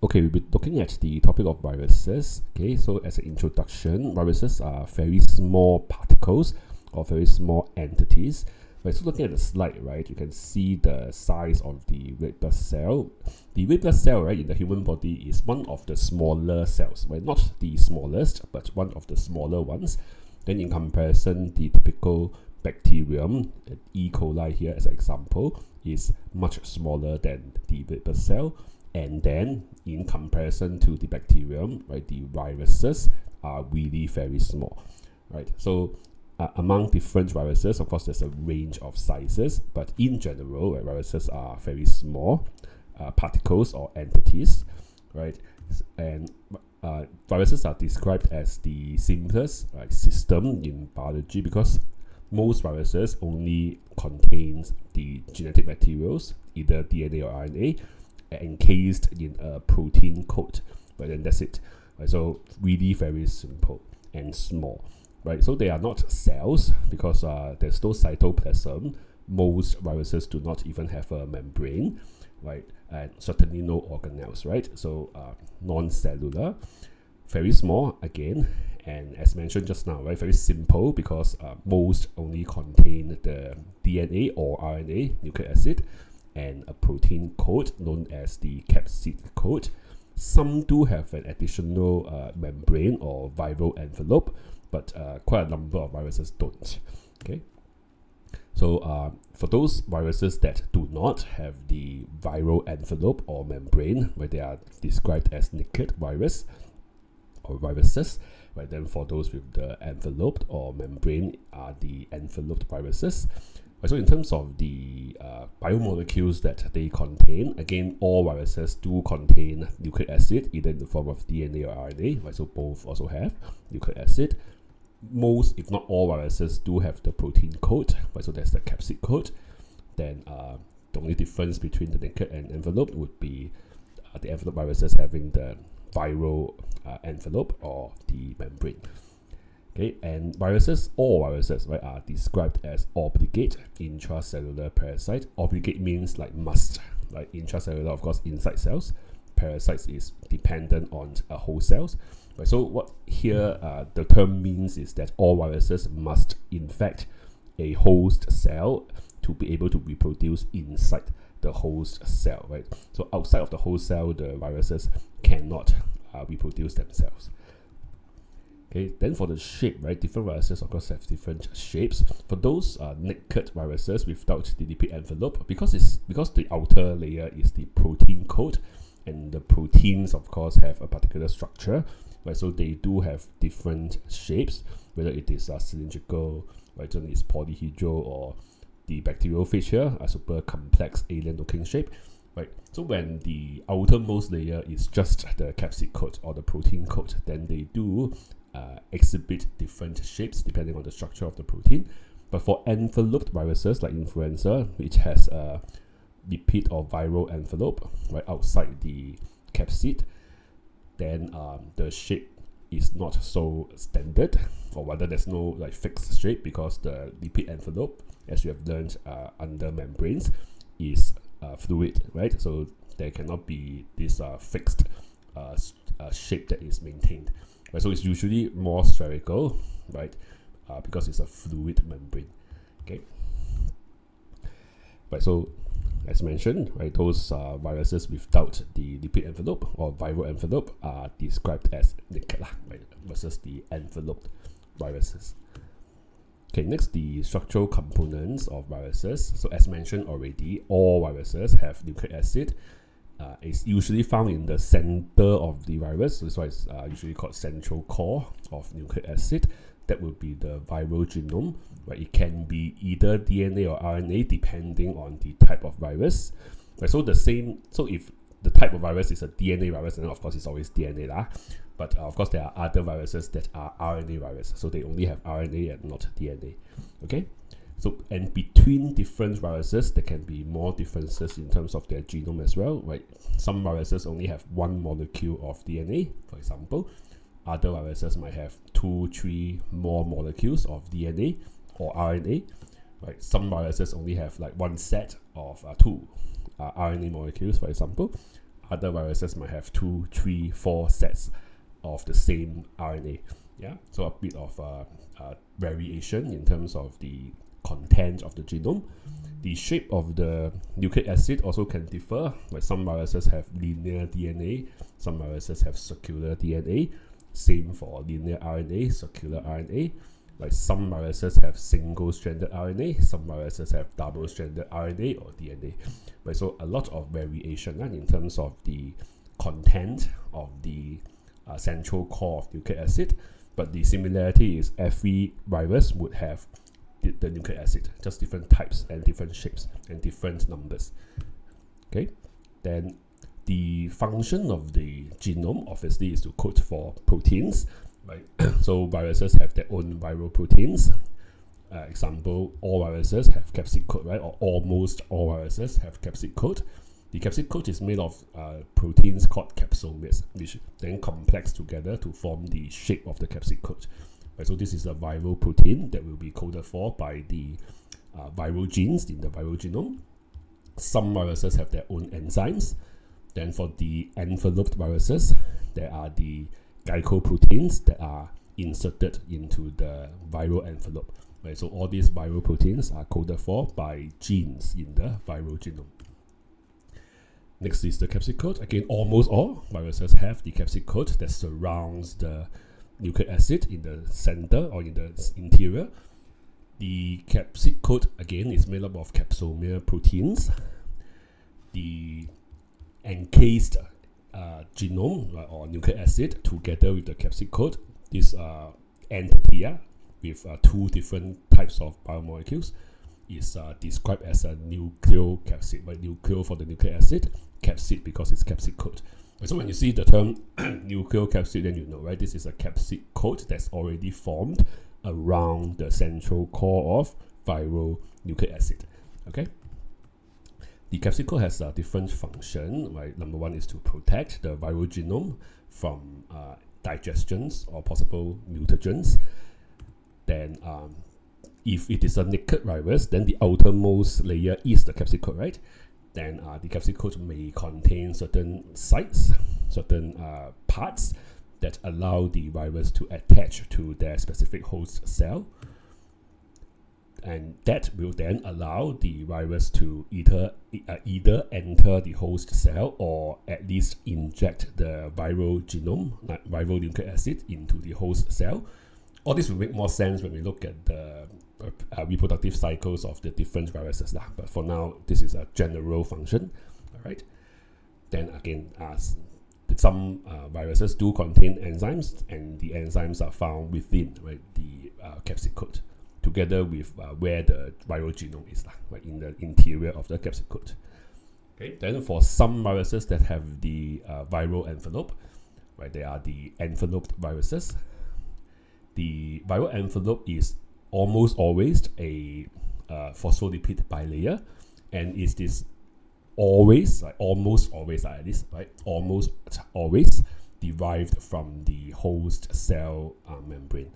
Okay, we'll be looking at the topic of viruses. Okay, so as an introduction, viruses are very small particles or very small entities. Right, so looking at the slide, right, you can see the size of the red blood cell. The red blood cell, right, in the human body is one of the smaller cells, right? Not the smallest, but one of the smaller ones. Then in comparison, the typical bacterium, E. coli here as an example, is much smaller than the red blood cell. And then in comparison to the bacterium, right, the viruses are really very small, right? So among different viruses, of course, there's a range of sizes, but in general, right, viruses are very small particles or entities, right? And viruses are described as the simplest system in biology because most viruses only contains the genetic materials, either DNA or RNA, encased in a protein coat, but then that's it. Right? So really very simple and small. Right, so they are not cells because there's no cytoplasm. Most viruses do not even have a membrane, right? And certainly no organelles, right? So non-cellular, very small again, and as mentioned just now, right, very simple because most only contain the DNA or RNA, nucleic acid, and a protein coat known as the capsid coat. Some do have an additional membrane or viral envelope, but quite a number of viruses don't. Okay, so for those viruses that do not have the viral envelope or membrane, where they are described as naked virus or viruses, right, then for those with the enveloped or membrane are the enveloped viruses. So in terms of the biomolecules that they contain, again, all viruses do contain nucleic acid, either in the form of DNA or RNA, right? So both also have nucleic acid. Most, if not all, viruses do have the protein coat, right? So that's the capsid coat. Then the only difference between the naked and envelope would be the envelope viruses having the viral envelope or the membrane. Okay, and viruses, all viruses, right, are described as obligate intracellular parasite. Obligate means like must, like intracellular, of course, inside cells. Parasites is dependent on whole cells. Right, so what here the term means is that all viruses must infect a host cell to be able to reproduce inside the host cell, right? So outside of the host cell, the viruses cannot reproduce themselves. Okay, then for the shape, right, different viruses of course have different shapes. For those naked viruses without the lipid envelope, because the outer layer is the protein coat, and the proteins of course have a particular structure, right? So they do have different shapes, whether it is cylindrical, right, so it's polyhedral, or the bacteriophage here, a super complex alien-looking shape. Right, so when the outermost layer is just the capsid coat or the protein coat, then they do exhibit different shapes depending on the structure of the protein. But for enveloped viruses like influenza, which has a lipid or viral envelope right outside the capsid, then the shape is not so standard, or rather there's no like fixed shape, because the lipid envelope, as we have learned under membranes, is fluid, right? So there cannot be this fixed shape that is maintained. Right, so it's usually more spherical, right? Because it's a fluid membrane. Okay. Right, so as mentioned, right, those viruses without the lipid envelope or viral envelope are described as naked, right, versus the enveloped viruses. Okay, next, the structural components of viruses. So as mentioned already, all viruses have nucleic acid. It's usually found in the center of the virus, so that's why it's usually called central core of nucleic acid. That would be the viral genome, right? It can be either DNA or RNA depending on the type of virus. Right? So if the type of virus is a DNA virus, then of course it's always DNA lah. But of course there are other viruses that are RNA viruses, so they only have RNA and not DNA. Okay. So, and between different viruses, there can be more differences in terms of their genome as well, right? Some viruses only have one molecule of DNA, for example. Other viruses might have 2, 3 more molecules of DNA or RNA, right? Some viruses only have like one set of 2 RNA molecules, for example. other viruses might have 2, 3, 4 sets of the same RNA. Yeah, so a bit of variation in terms of the content of the genome. The shape of the nucleic acid also can differ. Like some viruses have linear DNA, some viruses have circular DNA. Same for linear RNA, circular RNA. Like some viruses have single-stranded RNA, some viruses have double-stranded RNA or DNA. Right, so a lot of variation in terms of the content of the central core of nucleic acid, but the similarity is every virus would have the nucleic acid, just different types and different shapes and different numbers. Okay, then the function of the genome obviously is to code for proteins, right? So viruses have their own viral proteins. Example, all viruses have capsid coat, right? Or almost all viruses have capsid coat. The capsid coat is made of proteins called capsomes, which then complex together to form the shape of the capsid coat. Right, so this is a viral protein that will be coded for by the viral genes in the viral genome. Some viruses have their own enzymes. Then for the enveloped viruses, there are the glycoproteins that are inserted into the viral envelope. Right, so all these viral proteins are coded for by genes in the viral genome. Next is the capsid coat. Again, almost all viruses have the capsid coat that surrounds the nucleic acid in the center or in the interior. The capsid coat again is made up of capsomere proteins. The encased genome or nucleic acid together with the capsid coat, this entity with 2 different types of biomolecules is described as a nucleocapsid. Right? Nucleo for the nucleic acid, capsid because it's capsid coat. So when you see the term nucleocapsid, then you know, right? This is a capsid coat that's already formed around the central core of viral nucleic acid. Okay. The capsid coat has a different function. Right? Number one is to protect the viral genome from digestions or possible mutagens. Then, if it is a naked virus, then the outermost layer is the capsid coat, right? Then the capsid coat may contain certain sites, certain parts that allow the virus to attach to their specific host cell. And that will then allow the virus to either enter the host cell or at least inject the viral genome, viral nucleic acid, into the host cell. All this will make more sense when we look at the reproductive cycles of the different viruses. But for now, this is a general function. All right. Then again, some viruses do contain enzymes, and the enzymes are found within, right, the capsid coat, together with where the viral genome is, right, in the interior of the capsid coat. Okay. Then for some viruses that have the viral envelope, right, they are the enveloped viruses. The viral envelope is almost always a phospholipid bilayer, and is this always, like almost always at least, right, almost always derived from the host cell membrane.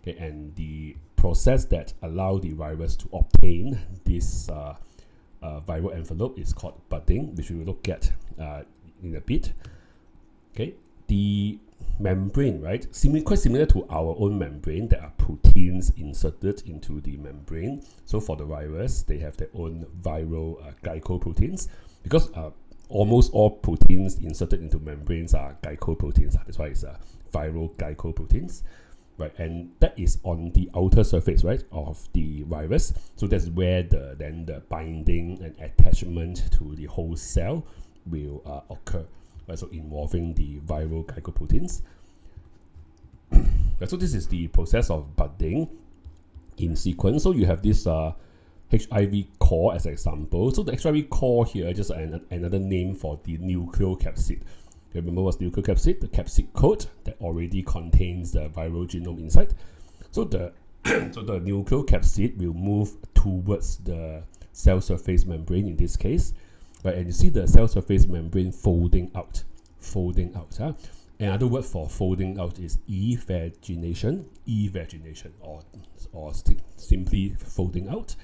Okay, and the process that allow the virus to obtain this viral envelope is called budding, which we will look at in a bit. Okay, the membrane, right, quite similar to our own membrane. There are proteins inserted into the membrane. So for the virus, they have their own viral glycoproteins, because almost all proteins inserted into membranes are glycoproteins. That's why it's viral glycoproteins, right? And that is on the outer surface, right, of the virus. So that's where the binding and attachment to the host cell will occur. Right, so involving the viral glycoproteins. Right, so this is the process of budding in sequence. So you have this HIV core as an example. So the HIV core here is just another name for the nucleocapsid. Remember what's nucleocapsid? The capsid coat that already contains the viral genome inside. So the nucleocapsid will move towards the cell surface membrane in this case. Right, and you see the cell surface membrane folding out. Another word for folding out is evagination, or simply folding out.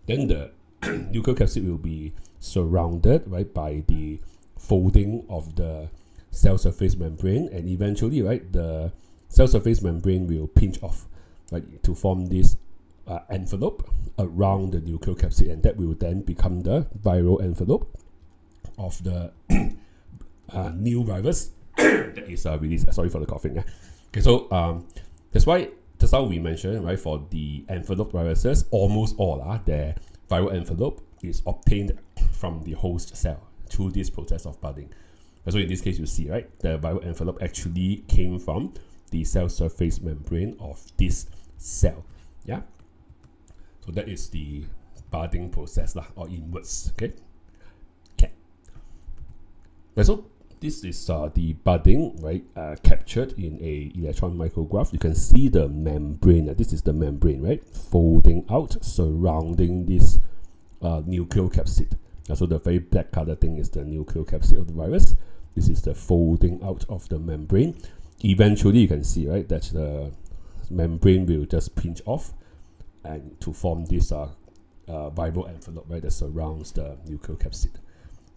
Then the nucleocapsid will be surrounded, right, by the folding of the cell surface membrane, and eventually, right, the cell surface membrane will pinch off, right, to form this envelope around the nucleocapsid, and that will then become the viral envelope of the new virus that is released. Sorry for the coughing. Okay, so that's why just how we mentioned, right, for the envelope viruses, almost all their viral envelope is obtained from the host cell through this process of budding. So in this case, you see, right, the viral envelope actually came from the cell surface membrane of this cell. Yeah. So that is the budding process or inwards. Okay. So this is the budding, right, captured in a electron micrograph. You can see the membrane. This is the membrane, right, folding out, surrounding this nucleocapsid. So the very black color thing is the nucleocapsid of the virus. This is the folding out of the membrane. Eventually, you can see, right, that the membrane will just pinch off and to form this viral envelope, right, that surrounds the nucleocapsid.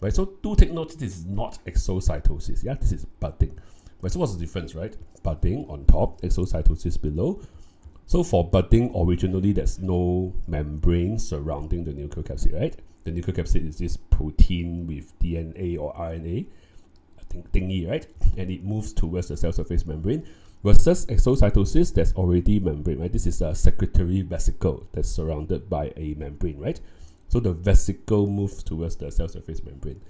Right, so do take note, this is not exocytosis. Yeah, this is budding. Right, so what's the difference, right? Budding on top, exocytosis below. So for budding, originally there's no membrane surrounding the nucleocapsid, right? The nucleocapsid is this protein with DNA or RNA thingy, right? And it moves towards the cell surface membrane. Versus exocytosis, there's already membrane, right? This is a secretory vesicle that's surrounded by a membrane, right? So the vesicle moves towards the cell surface membrane.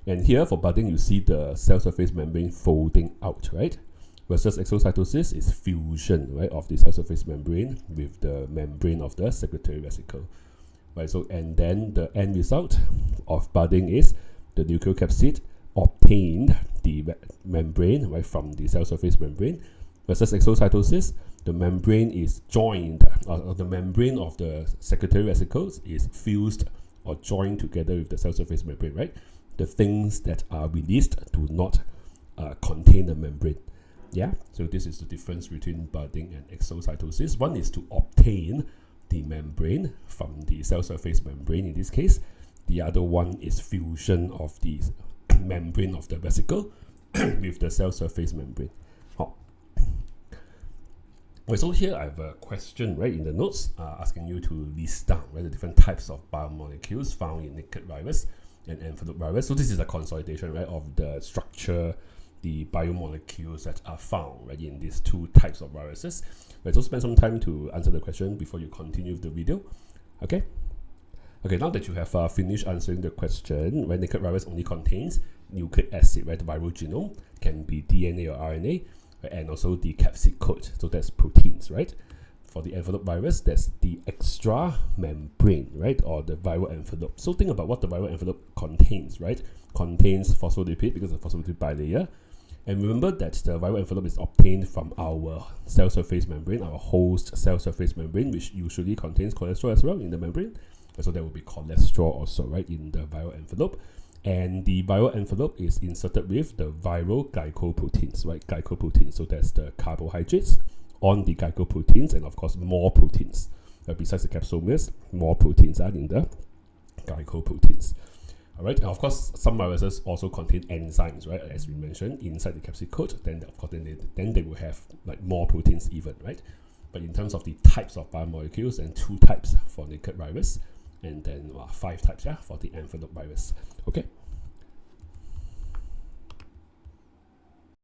And here for budding, you see the cell surface membrane folding out, right? Versus exocytosis is fusion, right, of the cell surface membrane with the membrane of the secretory vesicle. Right, so and then the end result of budding is the nucleocapsid obtained the membrane, right, from the cell surface membrane. Versus exocytosis, the membrane is joined, the membrane of the secretory vesicles is fused or joined together with the cell surface membrane, right? The things that are released do not contain the membrane. Yeah, so this is the difference between budding and exocytosis. One is to obtain the membrane from the cell surface membrane in this case. The other one is fusion of the membrane of the vesicle with the cell surface membrane. So here I have a question, right, in the notes asking you to list down, right, the different types of biomolecules found in naked virus and envelope virus. So this is a consolidation, right, of the structure, the biomolecules that are found, right, in these two types of viruses. Right, so spend some time to answer the question before you continue the video. Okay. Okay, now that you have finished answering the question, right, naked virus only contains nucleic acid, right, the viral genome, can be DNA or RNA, right, and also the capsid coat, so that's proteins, right? For the envelope virus, that's the extra membrane, right, or the viral envelope. So think about what the viral envelope contains, right? Contains phospholipid because of phospholipid bilayer. And remember that the viral envelope is obtained from our cell surface membrane, our host cell surface membrane, which usually contains cholesterol as well in the membrane. And so there will be cholesterol also, right, in the viral envelope. And the viral envelope is inserted with the viral glycoproteins, right? Glycoproteins. So that's the carbohydrates on the glycoproteins, and of course more proteins. Besides the capsomes, more proteins are in the glycoproteins. Alright, and of course some viruses also contain enzymes, right? As we mentioned, inside the capsid coat, then of course then they will have like more proteins even, right? But in terms of the types of biomolecules, and 2 types for naked virus, and then 5 types, yeah, for the envelope virus. Okay.